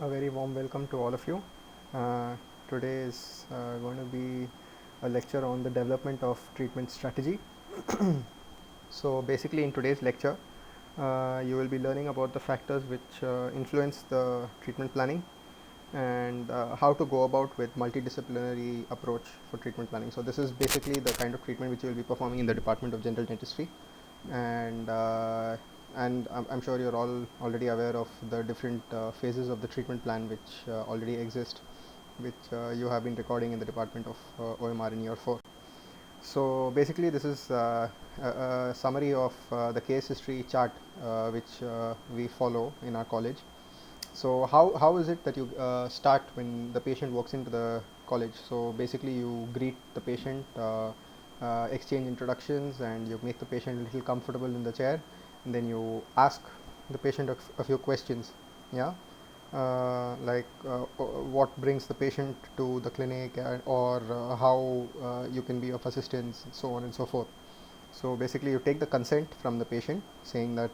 A very warm welcome to all of you. Today is going to be a lecture on the development of treatment strategy. So basically in today's lecture, you will be learning about the factors which influence the treatment planning and how to go about with multidisciplinary approach for treatment planning. So this is basically the kind of treatment which you will be performing in the Department of General Dentistry, and I'm sure you're all already aware of the different phases of the treatment plan which already exist, which you have been recording in the Department of OMR in year 4. So basically this is a summary of the case history chart which we follow in our college. So how is it that you start when the patient walks into the college? So basically you greet the patient, exchange introductions, and you make the patient a little comfortable in the chair, and then you ask the patient a few questions. Yeah. What brings the patient to the clinic, or how you can be of assistance, so on and so forth. So basically you take the consent from the patient saying that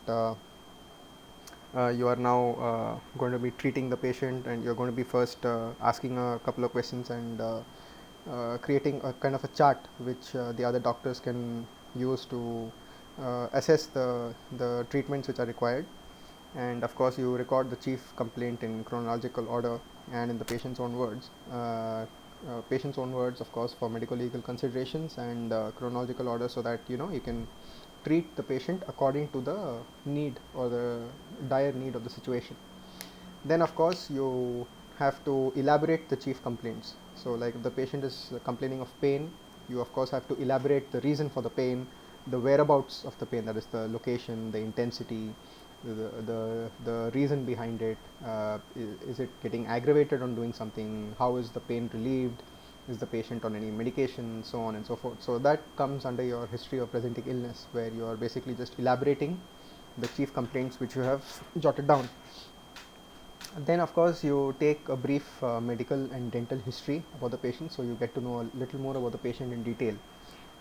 you are now going to be treating the patient, and you're going to be first asking a couple of questions and creating a kind of a chart which the other doctors can use to assess the treatments which are required. And of course you record the chief complaint in chronological order and in the patient's own words. Patient's own words, of course, for medical legal considerations, and chronological order, so that you can treat the patient according to the need or the dire need of the situation. Then of course you have to elaborate the chief complaints. So like if the patient is complaining of pain, you of course have to elaborate the reason for the pain, the whereabouts of the pain, that is the location, the intensity, the reason behind it. Is it getting aggravated on doing something? How is the pain relieved? Is the patient on any medication? So on and so forth. So that comes under your history of presenting illness, where you are basically just elaborating the chief complaints which you have jotted down. Then of course you take a brief medical and dental history about the patient, so you get to know a little more about the patient in detail.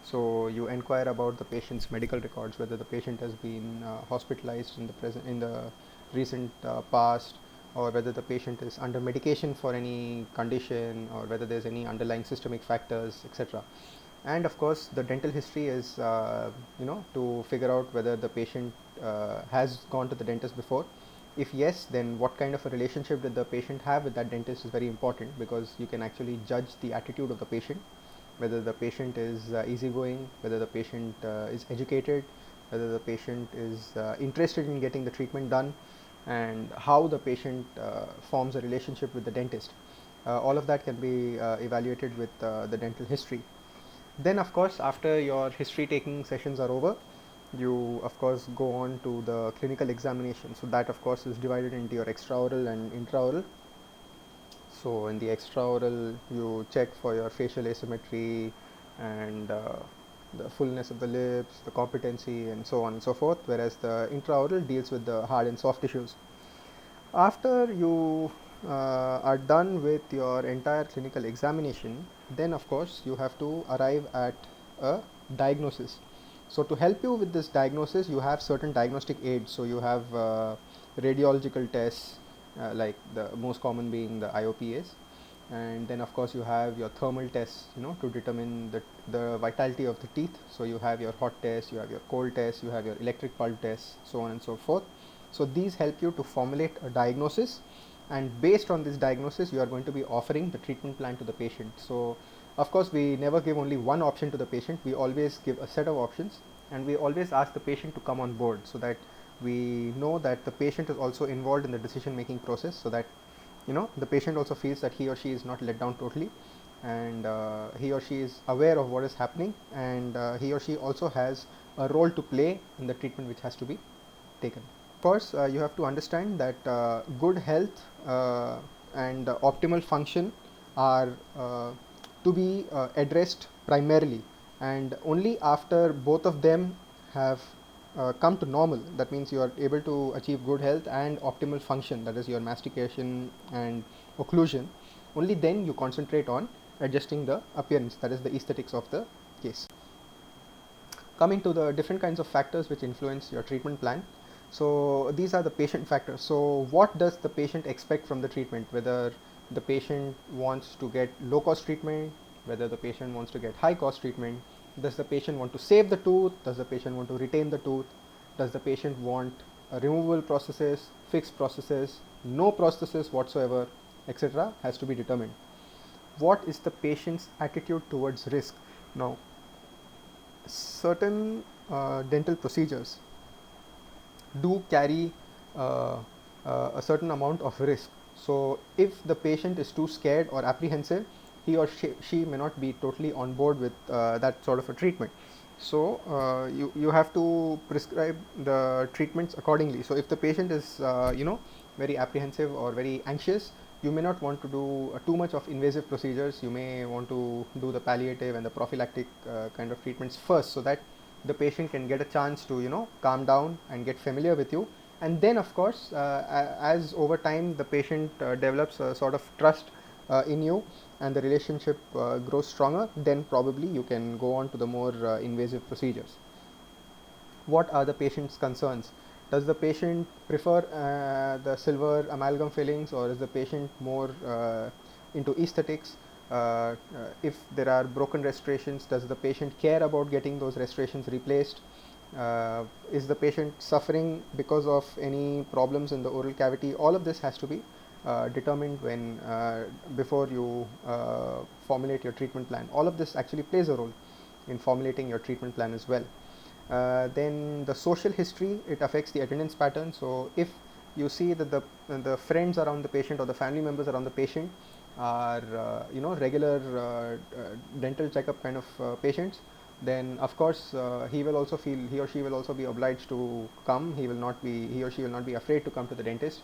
So you inquire about the patient's medical records, whether the patient has been hospitalized in the recent past, or whether the patient is under medication for any condition, or whether there's any underlying systemic factors, etc. And of course the dental history is to figure out whether the patient has gone to the dentist before. If yes, then what kind of a relationship did the patient have with that dentist is very important, because you can actually judge the attitude of the patient, whether the patient is easygoing, whether the patient is educated, whether the patient is interested in getting the treatment done, and how the patient forms a relationship with the dentist. All of that can be evaluated with the dental history. Then of course after your history taking sessions are over, you of course go on to the clinical examination. So that of course is divided into your extraoral and intraoral. So in the extraoral you check for your facial asymmetry and the fullness of the lips, the competency, and so on and so forth, whereas the intraoral deals with the hard and soft tissues. After you are done with your entire clinical examination, then of course you have to arrive at a diagnosis. So to help you with this diagnosis, you have certain diagnostic aids. So you have radiological tests, like the most common being the IOPAs, and then of course you have your thermal tests, to determine the vitality of the teeth. So you have your hot test, you have your cold test, you have your electric pulse tests, so on and so forth. So these help you to formulate a diagnosis, and based on this diagnosis you are going to be offering the treatment plan to the patient. So of course we never give only one option to the patient, we always give a set of options, and we always ask the patient to come on board, so that we know that the patient is also involved in the decision making process, so that the patient also feels that he or she is not let down totally, and he or she is aware of what is happening, and he or she also has a role to play in the treatment which has to be taken. Of course you have to understand that good health and optimal function are to be addressed primarily, and only after both of them have come to normal, that means you are able to achieve good health and optimal function, that is your mastication and occlusion, only then you concentrate on adjusting the appearance, that is the aesthetics of the case. Coming to the different kinds of factors which influence your treatment plan. So these are the patient factors. So what does the patient expect from the treatment? Whether the patient wants to get low cost treatment, whether the patient wants to get high cost treatment, does the patient want to save the tooth, does the patient want to retain the tooth, does the patient want removable processes, fixed processes, no prosthesis whatsoever, etc., has to be determined. What is the patient's attitude towards risk? Now, certain dental procedures do carry uh, a certain amount of risk. So, if the patient is too scared or apprehensive, he or she may not be totally on board with that sort of a treatment. So, you have to prescribe the treatments accordingly. So, if the patient is very apprehensive or very anxious, you may not want to do too much of invasive procedures. You may want to do the palliative and the prophylactic kind of treatments first, so that the patient can get a chance to calm down and get familiar with you. And then of course, as over time the patient develops a sort of trust in you, and the relationship grows stronger, then probably you can go on to the more invasive procedures. What are the patient's concerns? Does the patient prefer the silver amalgam fillings, or is the patient more into aesthetics? If there are broken restorations, does the patient care about getting those restorations replaced? Is the patient suffering because of any problems in the oral cavity? All of this has to be determined when before you formulate your treatment plan. All of this actually plays a role in formulating your treatment plan as well. Then the social history, it affects the attendance pattern. So if you see that the friends around the patient or the family members around the patient are regular dental checkup kind of patients, then of course he or she will also be obliged to come. He or she will not be afraid to come to the dentist.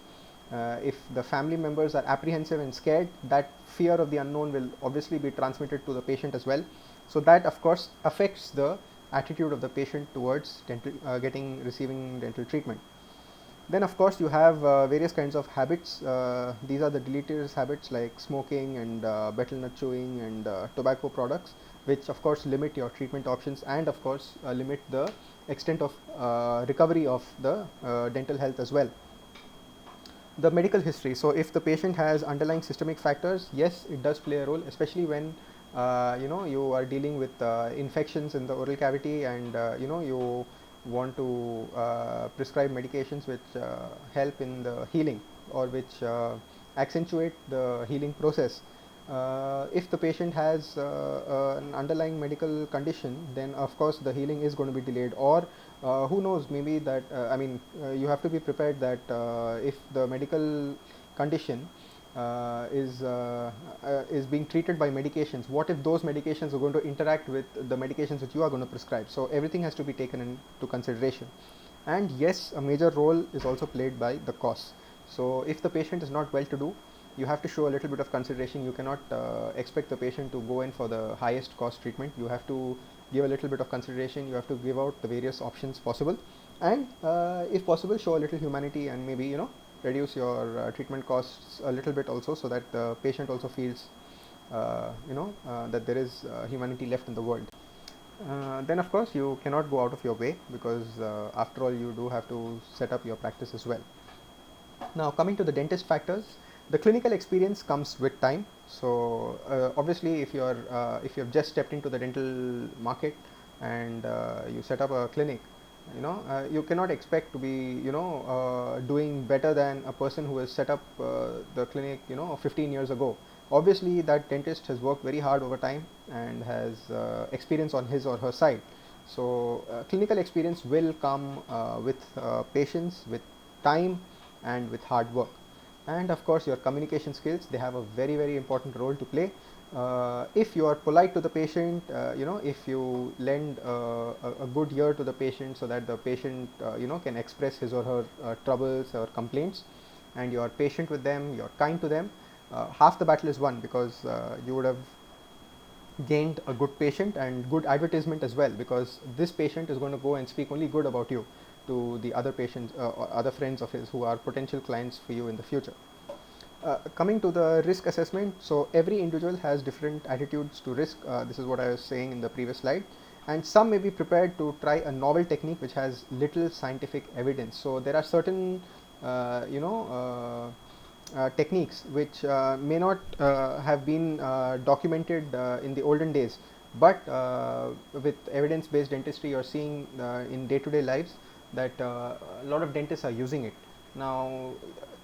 If the family members are apprehensive and scared, that fear of the unknown will obviously be transmitted to the patient as well. So that of course affects the attitude of the patient towards receiving dental treatment. Then of course you have various kinds of habits. These are the deleterious habits like smoking and betel nut chewing and tobacco products, which of course limit your treatment options, and of course limit the extent of recovery of the dental health as well. The medical history. So if the patient has underlying systemic factors, yes, it does play a role, especially when you are dealing with infections in the oral cavity, and you want to prescribe medications which help in the healing, or which accentuate the healing process. If the patient has an underlying medical condition, then of course the healing is going to be delayed, or who knows, maybe that you have to be prepared that if the medical condition is being treated by medications, what if those medications are going to interact with the medications that you are going to prescribe? So everything has to be taken into consideration. And yes, a major role is also played by the cost. So if the patient is not well to do, you have to show a little bit of consideration. You cannot expect the patient to go in for the highest cost treatment. You have to give a little bit of consideration. You have to give out the various options possible, and if possible, show a little humanity, and maybe reduce your treatment costs a little bit also, so that the patient also feels that there is humanity left in the world. Then of course you cannot go out of your way, because after all you do have to set up your practice as well. Now coming to the dentist factors, the clinical experience comes with time. So obviously if you have just stepped into the dental market, and you set up a clinic, you cannot expect to be doing better than a person who has set up the clinic 15 years ago. Obviously that dentist has worked very hard over time and has experience on his or her side. So clinical experience will come with patience, with time, and with hard work. And of course your communication skills, they have a very very important role to play. If you are polite to the patient, if you lend a good ear to the patient, so that the patient can express his or her troubles or complaints, and you are patient with them, you are kind to them, half the battle is won, because you would have gained a good patient and good advertisement as well, because this patient is going to go and speak only good about you to the other patients or other friends of his who are potential clients for you in the future. Coming to the risk assessment, so every individual has different attitudes to risk. This is what I was saying in the previous slide. and some may be prepared to try a novel technique which has little scientific evidence. So there are certain techniques which may not have been documented in the olden days, but with evidence-based dentistry, you're seeing in day-to-day lives that a lot of dentists are using it. Now,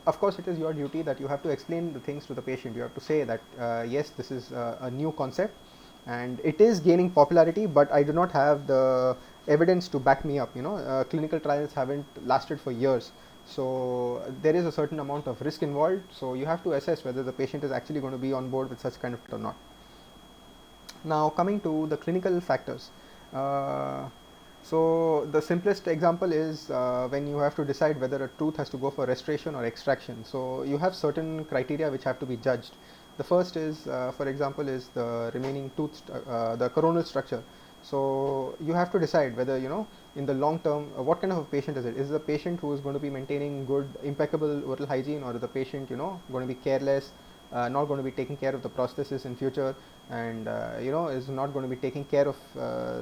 of course, it is your duty that you have to explain the things to the patient. You have to say that yes, this is a new concept and it is gaining popularity, but I do not have the evidence to back me up. Clinical trials haven't lasted for years, so there is a certain amount of risk involved. So you have to assess whether the patient is actually going to be on board with such kind of or not. Now, coming to the clinical factors. So the simplest example is when you have to decide whether a tooth has to go for restoration or extraction. So you have certain criteria which have to be judged. The first is, for example, is the remaining tooth, the coronal structure. So you have to decide whether, in the long term, what kind of a patient is it? Is it a patient who is going to be maintaining good, impeccable oral hygiene, or is the patient, going to be careless, not going to be taking care of the prosthesis in future, and is not going to be taking care of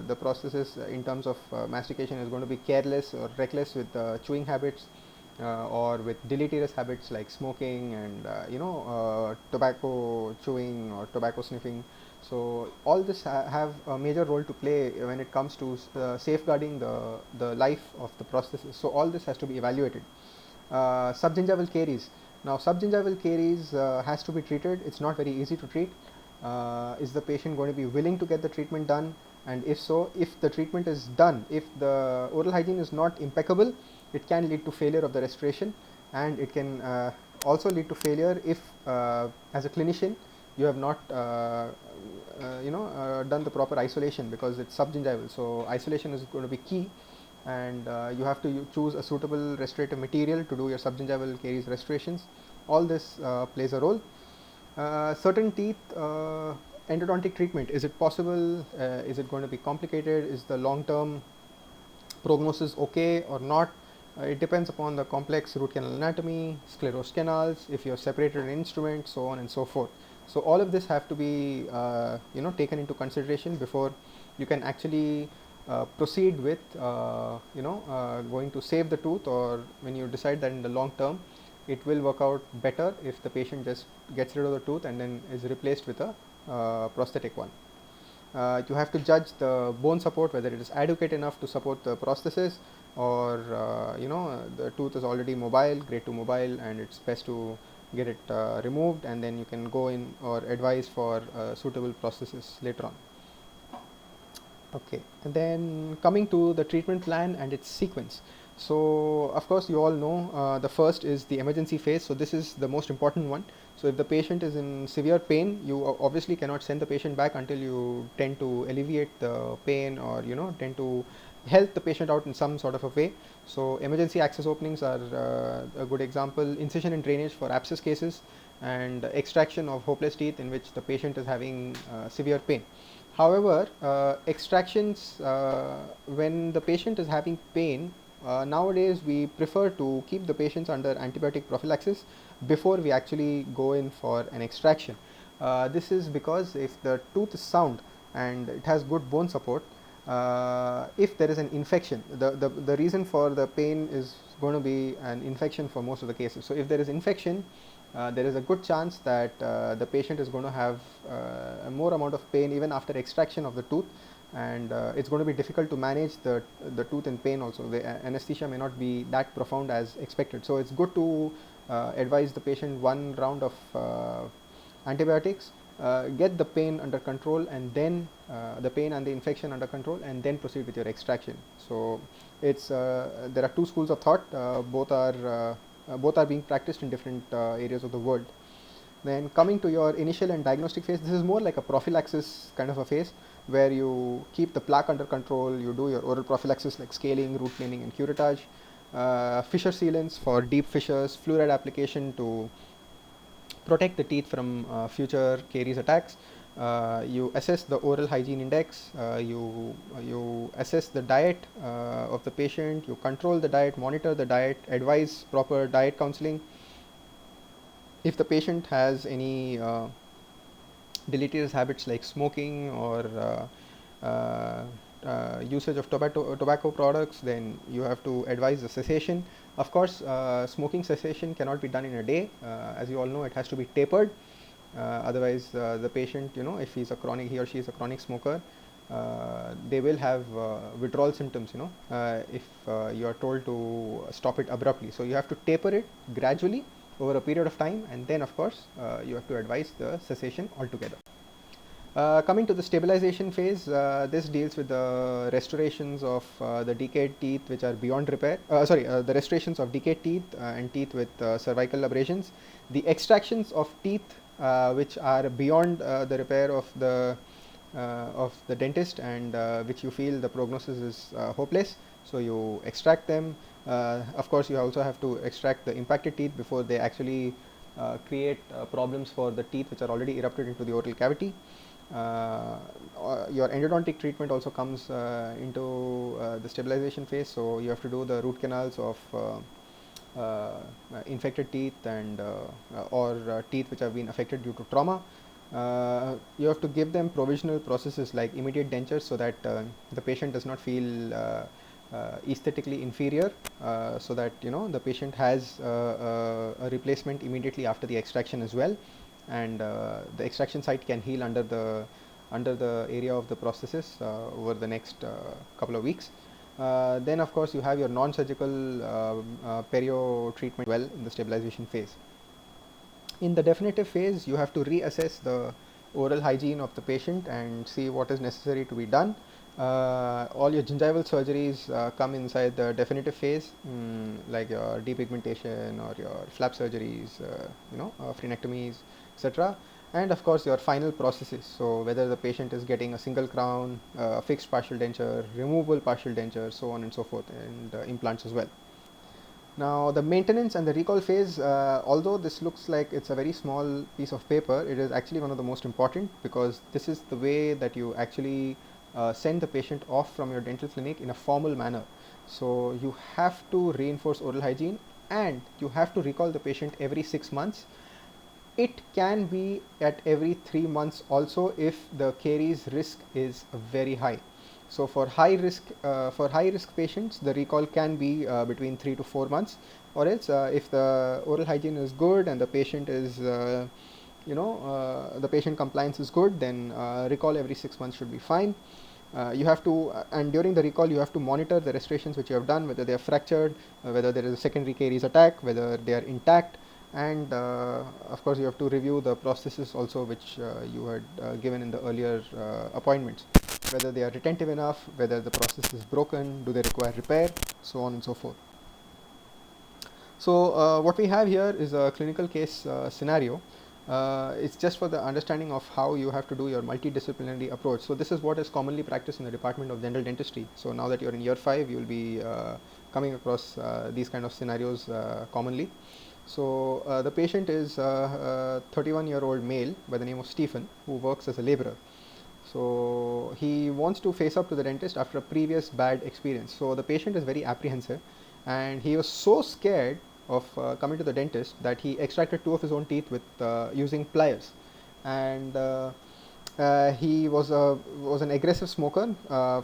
the processes in terms of mastication, is going to be careless or reckless with chewing habits, or with deleterious habits like smoking and tobacco chewing or tobacco sniffing. So all this have a major role to play when it comes to safeguarding the life of the prosthesis. So all this has to be evaluated. Subgingival caries. Now, subgingival caries has to be treated. It's not very easy to treat. Is the patient going to be willing to get the treatment done? And if so, if the treatment is done, if the oral hygiene is not impeccable, it can lead to failure of the restoration, and it can also lead to failure if, as a clinician, you have not done the proper isolation, because it's subgingival. So isolation is going to be key, and you have to choose a suitable restorative material to do your subgingival caries restorations. All this plays a role. Certain teeth, endodontic treatment, is it possible? Is it going to be complicated? Is the long-term prognosis okay or not? It depends upon the complex root canal anatomy, sclerosed canals, if you have separated an instrument, so on and so forth. So all of this have to be taken into consideration before you can actually proceed with going to save the tooth, or when you decide that in the long term it will work out better if the patient just gets rid of the tooth and then is replaced with a prosthetic one. You have to judge the bone support, whether it is adequate enough to support the prosthesis, or the tooth is already mobile, grade 2 mobile, and it's best to get it removed, and then you can go in or advise for suitable prosthesis later on. Okay, and then coming to the treatment plan and its sequence. So of course you all know the first is the emergency phase. So this is the most important one. So if the patient is in severe pain, you obviously cannot send the patient back until you tend to alleviate the pain, or tend to help the patient out in some sort of a way. So emergency access openings are a good example. Incision and drainage for abscess cases, and extraction of hopeless teeth in which the patient is having severe pain. However, extractions when the patient is having pain, nowadays we prefer to keep the patients under antibiotic prophylaxis before we actually go in for an extraction. This is because if the tooth is sound and it has good bone support, if there is an infection, the reason for the pain is going to be an infection for most of the cases. So if there is infection, there is a good chance that the patient is going to have a more amount of pain even after extraction of the tooth, and it's going to be difficult to manage the tooth in pain also. The anesthesia may not be that profound as expected. So it's good to advise the patient one round of antibiotics, get the pain under control, and then the pain and the infection under control, and then proceed with your extraction. So it's there are two schools of thought. Both are being practiced in different areas of the world. Then coming to your initial and diagnostic phase, this is more like a prophylaxis kind of a phase, where you keep the plaque under control, you do your oral prophylaxis like scaling, root cleaning, and curettage, fissure sealants for deep fissures, fluoride application to protect the teeth from future caries attacks. You assess the oral hygiene index, you assess the diet of the patient, you control the diet, monitor the diet, advise proper diet counseling. If the patient has any deleterious habits like smoking or usage of tobacco products, then you have to advise the cessation. Of course, smoking cessation cannot be done in a day. As you all know, it has to be tapered. Otherwise, the patient, if he or she is a chronic smoker, they will have withdrawal symptoms, if you are told to stop it abruptly. So you have to taper it gradually over a period of time, and then of course you have to advise the cessation altogether. Coming to the stabilization phase, this deals with the restorations of the decayed teeth which are beyond repair. The restorations of decayed teeth and teeth with cervical abrasions. The extractions of teeth which are beyond the repair of the dentist, and which you feel the prognosis is hopeless. So you extract them. Of course, you also have to extract the impacted teeth before they actually create problems for the teeth which are already erupted into the oral cavity. Your endodontic treatment also comes into the stabilization phase. So you have to do the root canals of infected teeth and or teeth which have been affected due to trauma. You have to give them provisional processes like immediate dentures, so that the patient does not feel aesthetically inferior, so that the patient has a replacement immediately after the extraction as well, and the extraction site can heal under the area of the prosthesis over the next couple of weeks. Then of course you have your non-surgical perio treatment well in the stabilization phase. In the definitive phase, you have to reassess the oral hygiene of the patient and see what is necessary to be done. All your gingival surgeries come inside the definitive phase, like your depigmentation or your flap surgeries, frenectomies, etc. And of course your final processes, so whether the patient is getting a single crown, fixed partial denture, removable partial denture, so on and so forth, and implants as well. Now the maintenance and the recall phase, although this looks like it's a very small piece of paper, it is actually one of the most important, because this is the way that you actually send the patient off from your dental clinic in a formal manner. So you have to reinforce oral hygiene, and you have to recall the patient every 6 months. It can be at every 3 months also if the caries risk is very high. So for high risk patients, the recall can be between 3 to 4 months, or else if the oral hygiene is good and the patient is the patient compliance is good, then recall every 6 months should be fine. You have to, and during the recall you have to monitor the restorations which you have done, whether they are fractured, whether there is a secondary caries attack, whether they are intact, and of course you have to review the prosthesis also, which you had given in the earlier appointments, whether they are retentive enough, whether the process is broken, do they require repair, so on and so forth. So what we have here is a clinical case scenario. It's just for the understanding of how you have to do your multidisciplinary approach. So this is what is commonly practiced in the Department of General Dentistry. So now that you're in year 5, you'll be coming across these kind of scenarios commonly. So the patient is a 31-year-old male by the name of Stephen, who works as a laborer. So he wants to face up to the dentist after a previous bad experience. So the patient is very apprehensive, and he was so scared of coming to the dentist that he extracted 2 of his own teeth with using pliers. And he was an aggressive smoker.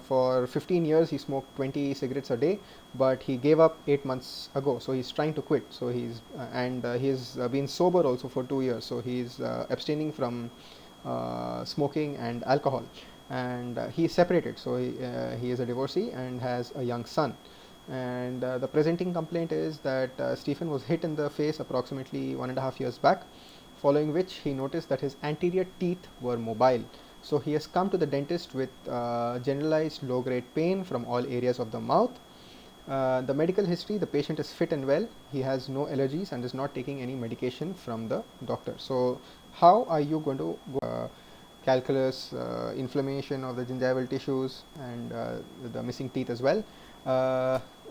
For 15 years he smoked 20 cigarettes a day, but he gave up 8 months ago. So he's trying to quit. So he's been sober also for 2 years. So he's abstaining from smoking and alcohol, and he is separated. So he is a divorcee and has a young son. And the presenting complaint is that Stephen was hit in the face approximately 1.5 years back, following which he noticed that his anterior teeth were mobile. So he has come to the dentist with generalized low-grade pain from all areas of the mouth. The medical history: the patient is fit and well, he has no allergies and is not taking any medication from the doctor. So how are you going to go calculus, inflammation of the gingival tissues, and the missing teeth as well?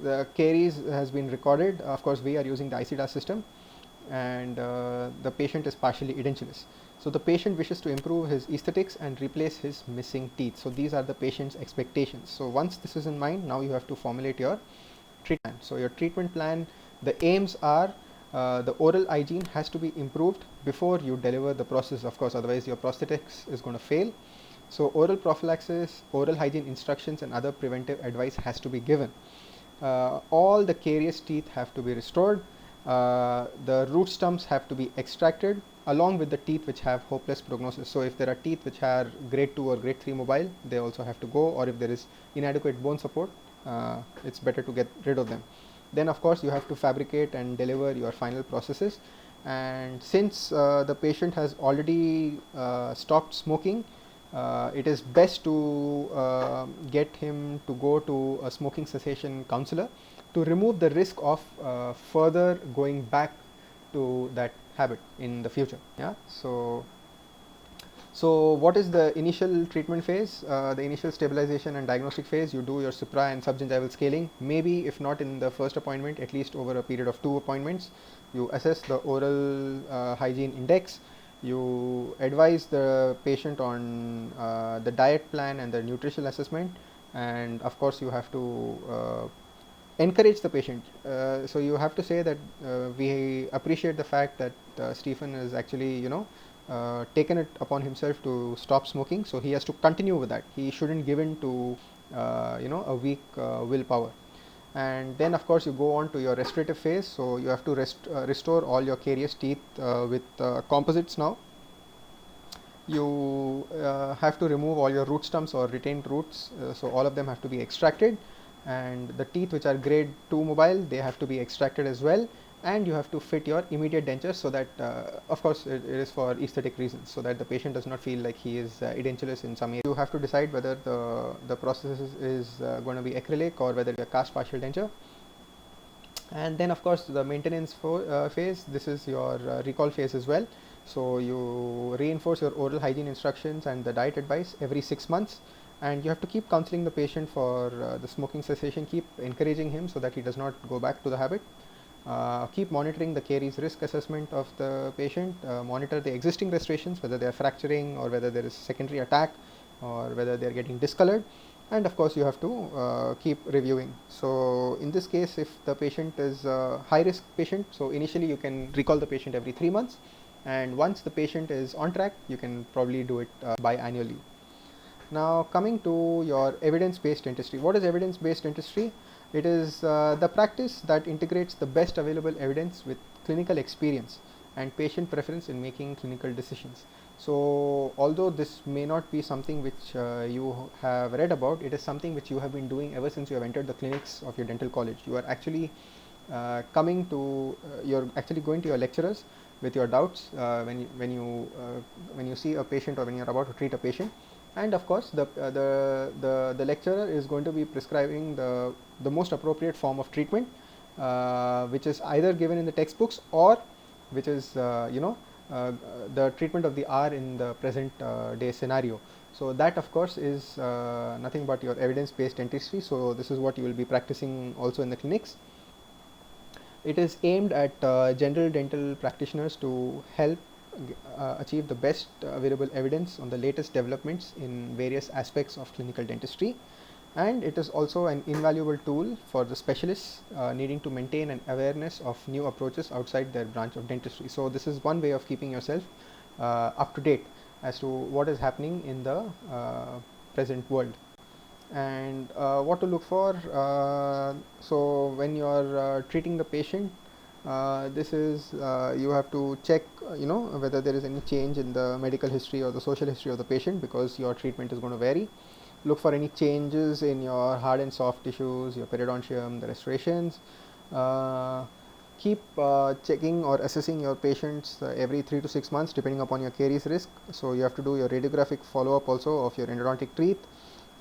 The caries has been recorded. Of course, we are using the ICDAS system, and the patient is partially edentulous. So the patient wishes to improve his aesthetics and replace his missing teeth. So these are the patient's expectations. So once this is in mind, now you have to formulate your treatment. So your treatment plan, the aims are the oral hygiene has to be improved before you deliver the process, of course, otherwise your prosthetics is going to fail. So oral prophylaxis, oral hygiene instructions and other preventive advice has to be given. All the carious teeth have to be restored. The root stumps have to be extracted along with the teeth which have hopeless prognosis. So if there are teeth which are grade 2 or grade 3 mobile, they also have to go, or if there is inadequate bone support, it's better to get rid of them. Then of course you have to fabricate and deliver your final processes. And since the patient has already stopped smoking, it is best to get him to go to a smoking cessation counselor to remove the risk of further going back to that habit in the future. Yeah. So what is the initial treatment phase? The initial stabilization and diagnostic phase, you do your supra and subgingival scaling. Maybe if not in the first appointment, at least over a period of 2 appointments. You assess the oral hygiene index. You advise the patient on the diet plan and the nutritional assessment. And of course, you have to encourage the patient. So you have to say that we appreciate the fact that Stephen is actually, taken it upon himself to stop smoking. So he has to continue with that. He shouldn't give in to, a weak willpower. And then of course you go on to your restorative phase. So you have to restore all your carious teeth with composites now. You have to remove all your root stumps or retained roots, so all of them have to be extracted, and the teeth which are grade 2 mobile, they have to be extracted as well. And you have to fit your immediate dentures, so that of course it is for aesthetic reasons, so that the patient does not feel like he is edentulous in some area. You have to decide whether the process is going to be acrylic or whether it is a cast partial denture. And then of course the maintenance phase, this is your recall phase as well. So you reinforce your oral hygiene instructions and the diet advice every 6 months, and you have to keep counseling the patient for the smoking cessation, keep encouraging him so that he does not go back to the habit. Keep monitoring the caries risk assessment of the patient, monitor the existing restorations, whether they are fracturing or whether there is secondary attack or whether they are getting discolored. And of course you have to keep reviewing. So in this case, if the patient is a high risk patient, so initially you can recall the patient every 3 months, and once the patient is on track, you can probably do it biannually. Now coming to your evidence-based dentistry. What is evidence-based dentistry? It is the practice that integrates the best available evidence with clinical experience and patient preference in making clinical decisions. So although this may not be something which you have read about, it is something which you have been doing ever since you have entered the clinics of your dental college. You are actually you're actually going to your lecturers with your doubts when you see a patient or when you're about to treat a patient. And of course the lecturer is going to be prescribing the most appropriate form of treatment, which is either given in the textbooks or which is the treatment of the hour in the present day scenario. So that of course is nothing but your evidence-based dentistry. So this is what you will be practicing also in the clinics. It is aimed at general dental practitioners to help achieve the best available evidence on the latest developments in various aspects of clinical dentistry. And it is also an invaluable tool for the specialists needing to maintain an awareness of new approaches outside their branch of dentistry. So this is one way of keeping yourself up to date as to what is happening in the present world. And what to look for. So when you are treating the patient, this is you have to check whether there is any change in the medical history or the social history of the patient, because your treatment is going to vary. Look for any changes in your hard and soft tissues, your periodontium, the restorations. Keep checking or assessing your patients every 3 to 6 months depending upon your caries risk. So you have to do your radiographic follow-up also of your endodontic teeth.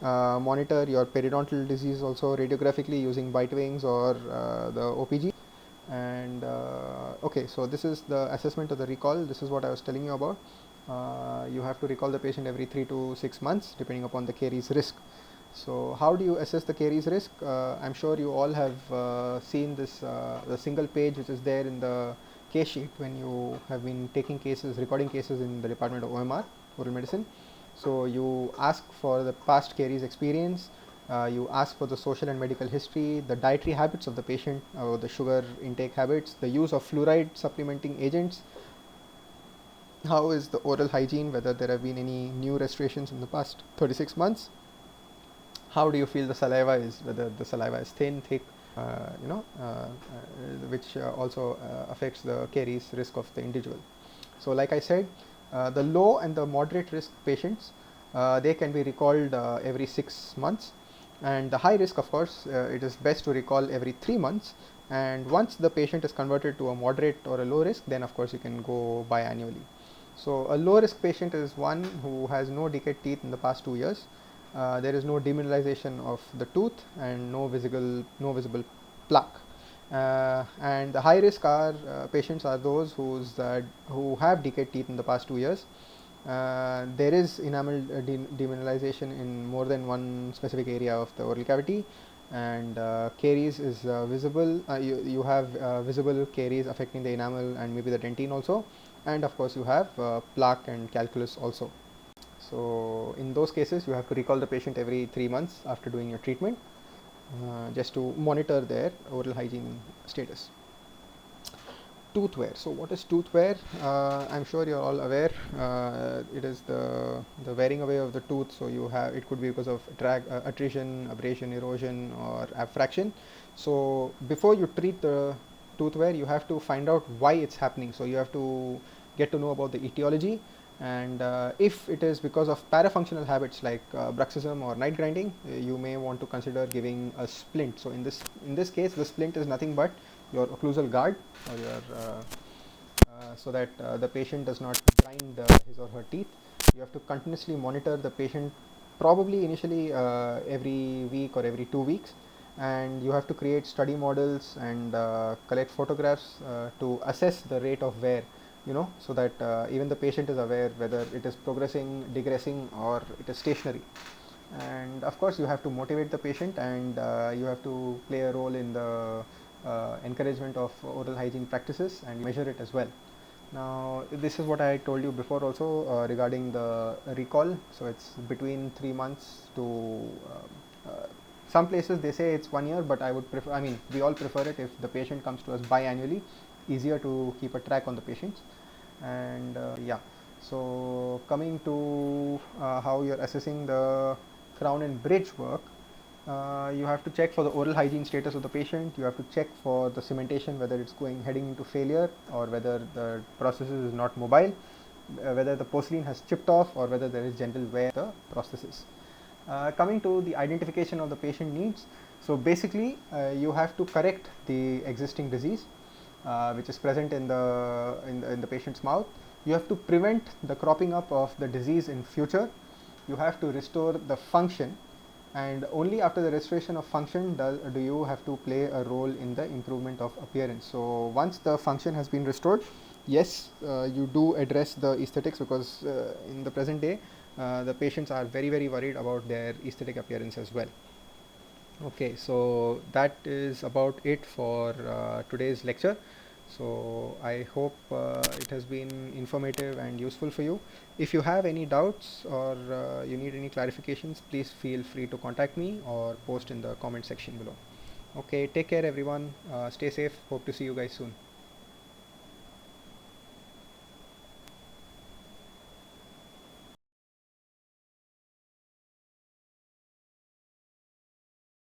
Monitor your periodontal disease also radiographically using bite wings or the OPG. And okay, so this is the assessment of the recall. This is what I was telling you about. You have to recall the patient every 3 to 6 months depending upon the caries risk. So how do you assess the caries risk? I'm sure you all have seen this the single page which is there in the case sheet when you have been taking cases, recording cases in the department of OMR, oral medicine. So you ask for the past caries experience, you ask for the social and medical history, the dietary habits of the patient, the sugar intake habits, the use of fluoride supplementing agents, How is the oral hygiene, whether there have been any new restorations in the past 36 months. How do you feel the saliva is, whether the saliva is thin, thick, which also affects the caries risk of the individual. So like I said, the low and the moderate risk patients, they can be recalled every 6 months, and the high risk, of course, it is best to recall every 3 months. And once the patient is converted to a moderate or a low risk, then of course you can go biannually. So a low risk patient is one who has no decayed teeth in the past 2 years. There is no demineralization of the tooth and no visible plaque. And the high risk are patients are those who have decayed teeth in the past 2 years. There is enamel demineralization in more than one specific area of the oral cavity, and caries is visible. You have visible caries affecting the enamel and maybe the dentine also, and of course you have plaque and calculus also. So in those cases, you have to recall the patient every 3 months after doing your treatment, just to monitor their oral hygiene status. Tooth wear. So what is tooth wear? I'm sure you're all aware. It is the wearing away of the tooth. So you have, it could be because of attrition, abrasion, erosion, or abfraction. So before you treat the tooth wear, you have to find out why it's happening. So you have to get to know about the etiology, and if it is because of parafunctional habits like bruxism or night grinding, you may want to consider giving a splint. So in this case, the splint is nothing but your occlusal guard, or your so that the patient does not grind his or her teeth. You have to continuously monitor the patient, probably initially every week or every 2 weeks, and you have to create study models and collect photographs to assess the rate of wear, so that even the patient is aware whether it is progressing, digressing, or it is stationary. And of course you have to motivate the patient, and you have to play a role in the encouragement of oral hygiene practices, and measure it as well. Now this is what I told you before also regarding the recall. So it's between 3 months to some places they say it's 1 year, but we all prefer it if the patient comes to us biannually. Easier to keep a track on the patients. And yeah, so coming to how you're assessing the crown and bridge work, you have to check for the oral hygiene status of the patient. You have to check for the cementation, whether it's heading into failure, or whether the prosthesis is not mobile, whether the porcelain has chipped off, or whether there is general wear the prosthesis. Coming to the identification of the patient needs, so basically you have to correct the existing disease which is present in the patient's mouth. You have to prevent the cropping up of the disease in future. You have to restore the function, and only after the restoration of function do you have to play a role in the improvement of appearance. So once the function has been restored, yes, you do address the aesthetics, because in the present day the patients are very very worried about their aesthetic appearance as well. Okay, so that is about it for today's lecture. So I hope it has been informative and useful for you. If you have any doubts, or you need any clarifications, please feel free to contact me or post in the comment section below. Okay, take care everyone. Stay safe. Hope to see you guys soon.